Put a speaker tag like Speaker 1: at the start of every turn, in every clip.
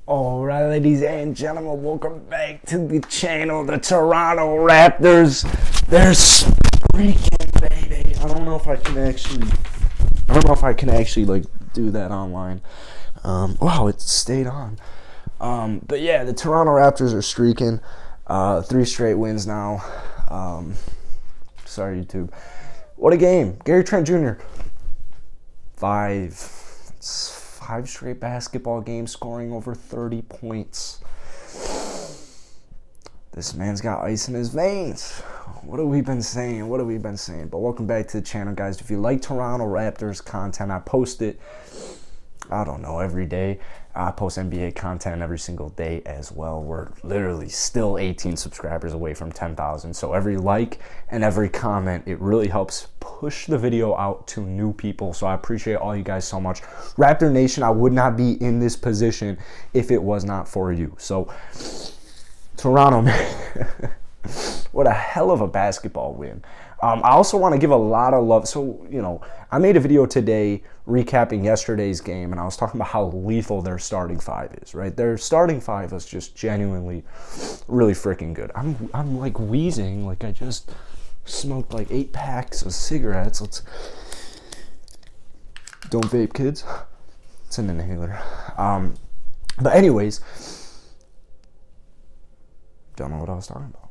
Speaker 1: Alright, ladies and gentlemen, welcome back to the channel. The Toronto Raptors, they're freaking baby. I don't know if I can actually like do that online. Wow, it stayed on. But yeah, the Toronto Raptors are streaking. 3 straight wins now. Sorry, YouTube. What a game. Gary Trent Jr. 5 straight basketball games scoring over 30 points. This man's got ice in his veins. What have we been saying? But welcome back to the channel, guys. If you like Toronto Raptors content, I post it, I don't know, every day. I post NBA content every single day as well. We're literally still 18 subscribers away from 10,000. So every like and every comment, it really helps push the video out to new people. So I appreciate all you guys so much. Raptor Nation, I would not be in this position if it was not for you. So Toronto, man, what a hell of a basketball win. I also want to give a lot of love. So, I made a video today recapping yesterday's game, and I was talking about how lethal their starting 5 is, right? Their starting 5 is just genuinely really freaking good. I'm like wheezing, like I just smoked like 8 packs of cigarettes. Don't vape, kids. It's an inhaler. But anyways, don't know what I was talking about.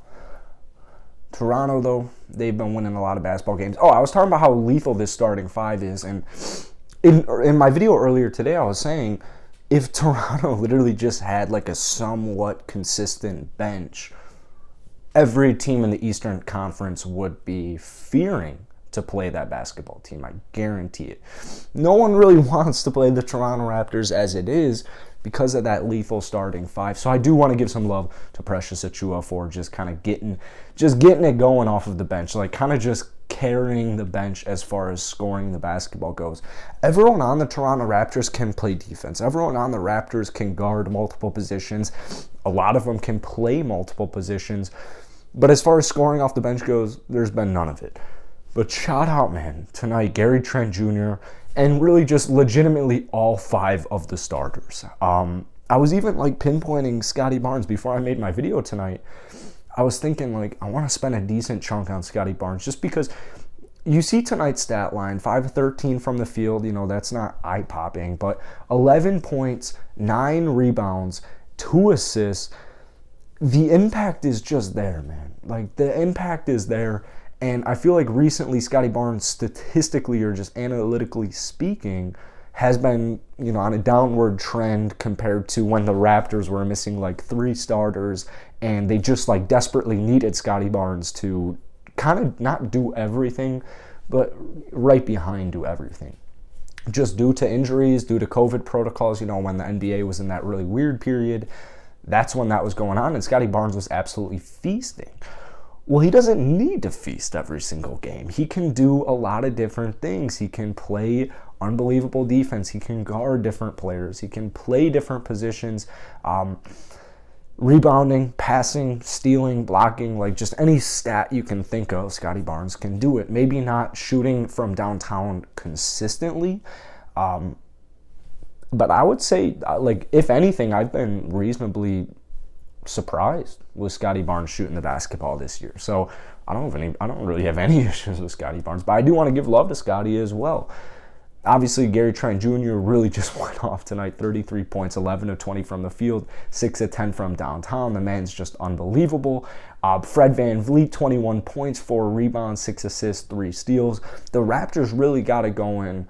Speaker 1: Toronto, though, they've been winning a lot of basketball games. Oh, I was talking about how lethal this starting 5 is. And in my video earlier today, I was saying if Toronto literally just had like a somewhat consistent bench, every team in the Eastern Conference would be fearing to play that basketball team. I guarantee it. No one really wants to play the Toronto Raptors as it is because of that lethal starting 5. So I do want to give some love to Precious Achiuwa for just kind of getting it going off of the bench, like kind of just carrying the bench as far as scoring the basketball goes. Everyone on the Toronto Raptors can play defense. Everyone on the Raptors can guard multiple positions. A lot of them can play multiple positions. But as far as scoring off the bench goes, there's been none of it. But shout out, man, tonight, Gary Trent Jr., and really just legitimately all 5 of the starters. I was even like pinpointing Scottie Barnes before I made my video tonight. I was thinking like I want to spend a decent chunk on Scottie Barnes just because you see tonight's stat line, 5 of 13 from the field. That's not eye-popping, but 11 points, 9 rebounds, 2 assists. The impact is just there, man. Like the impact is there. And I feel like recently Scottie Barnes, statistically or just analytically speaking, has been, on a downward trend compared to when the Raptors were missing like 3 starters and they just like desperately needed Scottie Barnes to kind of not do everything, but right behind do everything. Just due to injuries, due to COVID protocols, when the NBA was in that really weird period, that's when that was going on, and Scottie Barnes was absolutely feasting. Well, he doesn't need to feast every single game. He can do a lot of different things. He can play unbelievable defense. He can guard different players. He can play different positions. Rebounding, passing, stealing, blocking, like just any stat you can think of, Scottie Barnes can do it. Maybe not shooting from downtown consistently, but I would say, like, if anything, I've been reasonably surprised with Scottie Barnes shooting the basketball this year. So I don't really have any issues with Scottie Barnes, but I do want to give love to Scottie as well. Obviously, Gary Trent Jr. really just went off tonight. 33 points, 11 of 20 from the field, 6 of 10 from downtown. The man's just unbelievable. Fred VanVleet, 21 points, 4 rebounds, 6 assists, 3 steals. The Raptors really got it going.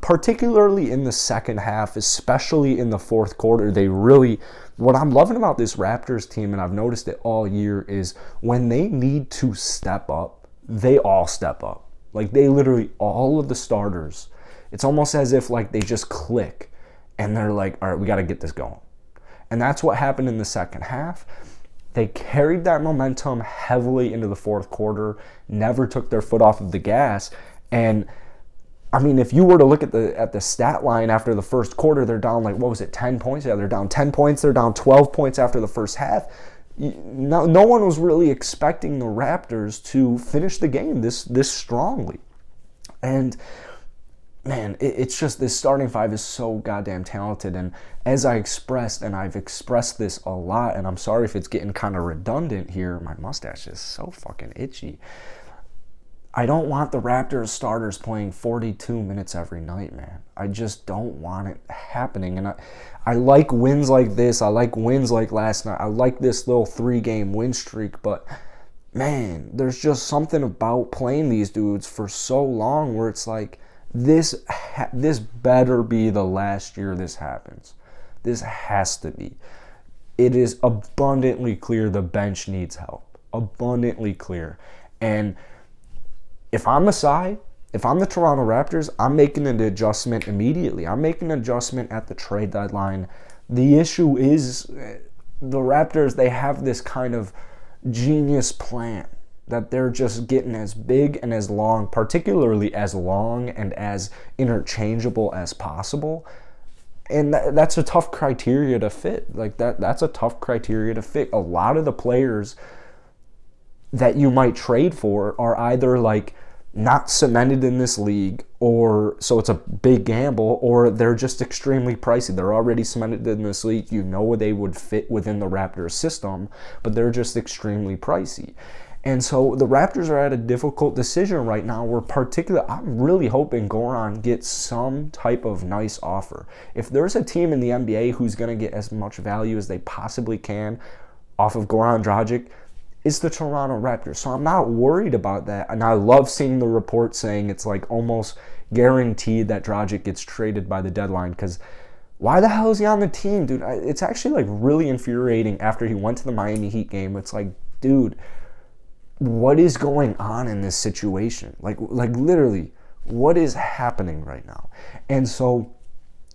Speaker 1: Particularly in the second half, especially in the fourth quarter, what I'm loving about this Raptors team, and I've noticed it all year, is when they need to step up, they all step up. Like they literally, all of the starters, it's almost as if like they just click and they're like, all right, we got to get this going. And that's what happened in the second half. They carried that momentum heavily into the fourth quarter, never took their foot off of the gas, and I mean, if you were to look at the stat line after the first quarter, they're down like, 10 points? Yeah, they're down 10 points. They're down 12 points after the first half. No one was really expecting the Raptors to finish the game this strongly. And man, it's just this starting five is so goddamn talented. And as I expressed, and I've expressed this a lot, and I'm sorry if it's getting kind of redundant here, my mustache is so fucking itchy. I don't want the Raptors starters playing 42 minutes every night, man. I just don't want it happening. And I like wins like this. I like wins like last night. I like this little 3-game win streak. But, man, there's just something about playing these dudes for so long where it's like, this better be the last year this happens. This has to be. It is abundantly clear the bench needs help. Abundantly clear. And if I'm the Toronto Raptors, I'm making an adjustment immediately. I'm making an adjustment at the trade deadline. The issue is the Raptors, they have this kind of genius plan that they're just getting as big and as long, particularly as long and as interchangeable as possible. And that's a tough criteria to fit. Like that's a tough criteria to fit. A lot of the players that you might trade for are either like not cemented in this league, or so it's a big gamble, or they're just extremely pricey. They're already cemented in this league. You know they would fit within the Raptors system, but they're just extremely pricey. And so the Raptors are at a difficult decision right now where I'm really hoping Goran gets some type of nice offer. If there's a team in the NBA who's going to get as much value as they possibly can off of Goran Dragic, it's the Toronto Raptors. So I'm not worried about that. And I love seeing the report saying it's like almost guaranteed that Dragic gets traded by the deadline, because why the hell is he on the team, dude? It's actually like really infuriating after he went to the Miami Heat game. It's like, dude, what is going on in this situation? Like literally, what is happening right now? And so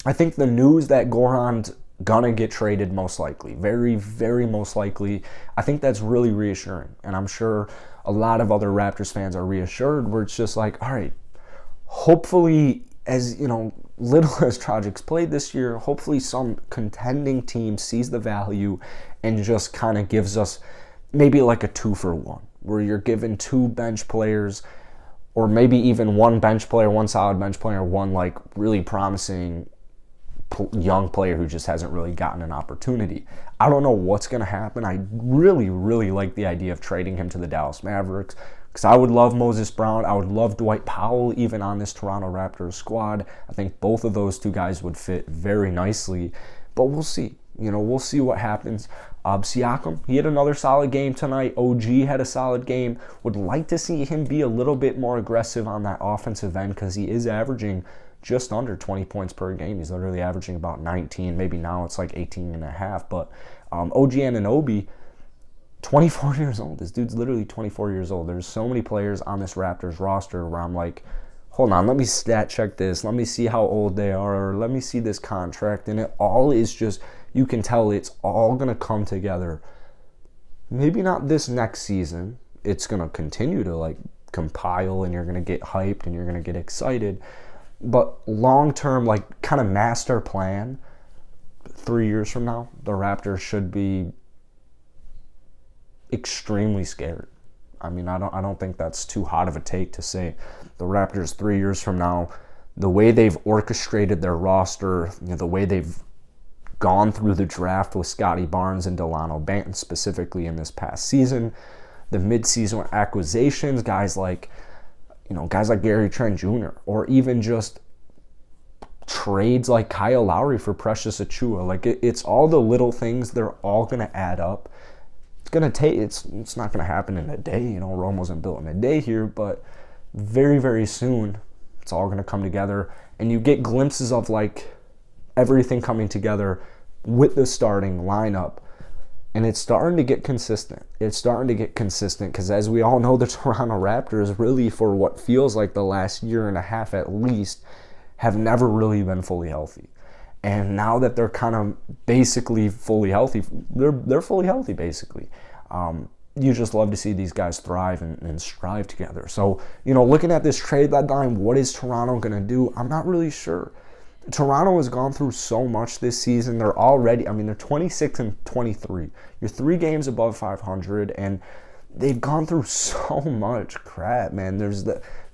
Speaker 1: I think the news that Goran's gonna get traded most likely, very, very most likely, I think that's really reassuring. And I'm sure a lot of other Raptors fans are reassured, where it's just like, all right, hopefully, as you know, little as Dragic's played this year, hopefully some contending team sees the value and just kind of gives us maybe like a 2-for-1, where you're given 2 bench players, or maybe even 1 bench player, 1 solid bench player, 1 like really promising young player who just hasn't really gotten an opportunity. I don't know what's going to happen. I really, really like the idea of trading him to the Dallas Mavericks, because I would love Moses Brown. I would love Dwight Powell even on this Toronto Raptors squad. I think both of those 2 guys would fit very nicely, but we'll see. We'll see what happens. Siakam, he had another solid game tonight. OG had a solid game. Would like to see him be a little bit more aggressive on that offensive end, because he is averaging just under 20 points per game. He's literally averaging about 19. Maybe now it's like 18 and a half. But OG Anunoby, 24 years old. This dude's literally 24 years old. There's so many players on this Raptors roster where I'm like, hold on, let me stat check this. Let me see how old they are. Let me see this contract. And it all is just, you can tell it's all going to come together. Maybe not this next season. It's going to continue to like compile, and you're going to get hyped and you're going to get excited. But long-term, like kind of master plan, 3 years from now, the Raptors should be extremely scared. I mean, I don't think that's too hot of a take to say the Raptors 3 years from now, the way they've orchestrated their roster, the way they've gone through the draft with Scotty Barnes and Delano Banton specifically in this past season, the mid-season acquisitions, guys like Gary Trent Jr., or even just trades like Kyle Lowry for Precious Achiuwa. Like it's all the little things. They're all going to add up. It's going to take. It's not going to happen in a day. Rome wasn't built in a day here, but very, very soon it's all going to come together, and you get glimpses of like everything coming together with the starting lineup. And it's starting to get consistent. Because as we all know, the Toronto Raptors really, for what feels like the last year and a half at least, have never really been fully healthy. And now that they're kind of basically fully healthy, they're fully healthy basically. You just love to see these guys thrive and strive together. So, looking at this trade deadline, what is Toronto going to do? I'm not really sure. Toronto has gone through so much this season. They're 26 and 23. You're 3 games above 500, and they've gone through so much crap, man. There's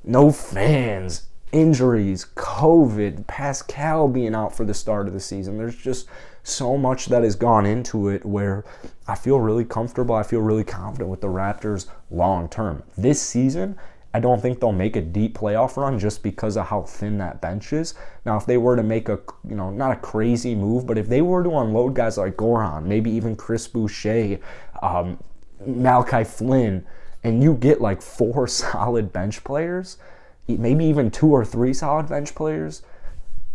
Speaker 1: no fans injuries, COVID, Pascal being out for the start of the season. There's just so much that has gone into it where I feel really comfortable. I feel really confident with the Raptors long term. This season, I don't think they'll make a deep playoff run just because of how thin that bench is. Now, if they were to make a, not a crazy move, but if they were to unload guys like Goran, maybe even Chris Boucher, Malachi Flynn, and you get like 4 solid bench players, maybe even 2 or 3 solid bench players,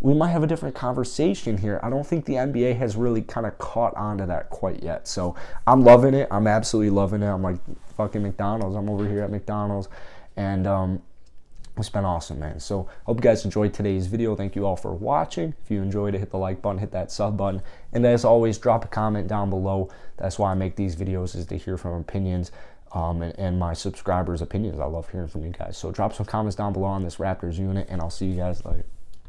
Speaker 1: we might have a different conversation here. I don't think the NBA has really kind of caught on to that quite yet. So I'm loving it. I'm absolutely loving it. I'm like fucking McDonald's. I'm over here at McDonald's. And it's been awesome, man. So hope you guys enjoyed today's video. Thank you all for watching. If you enjoyed it, hit the like button, hit that sub button. And as always, drop a comment down below. That's why I make these videos, is to hear from opinions. And my subscribers' opinions. I love hearing from you guys. So drop some comments down below on this Raptors unit, and I'll see you guys later.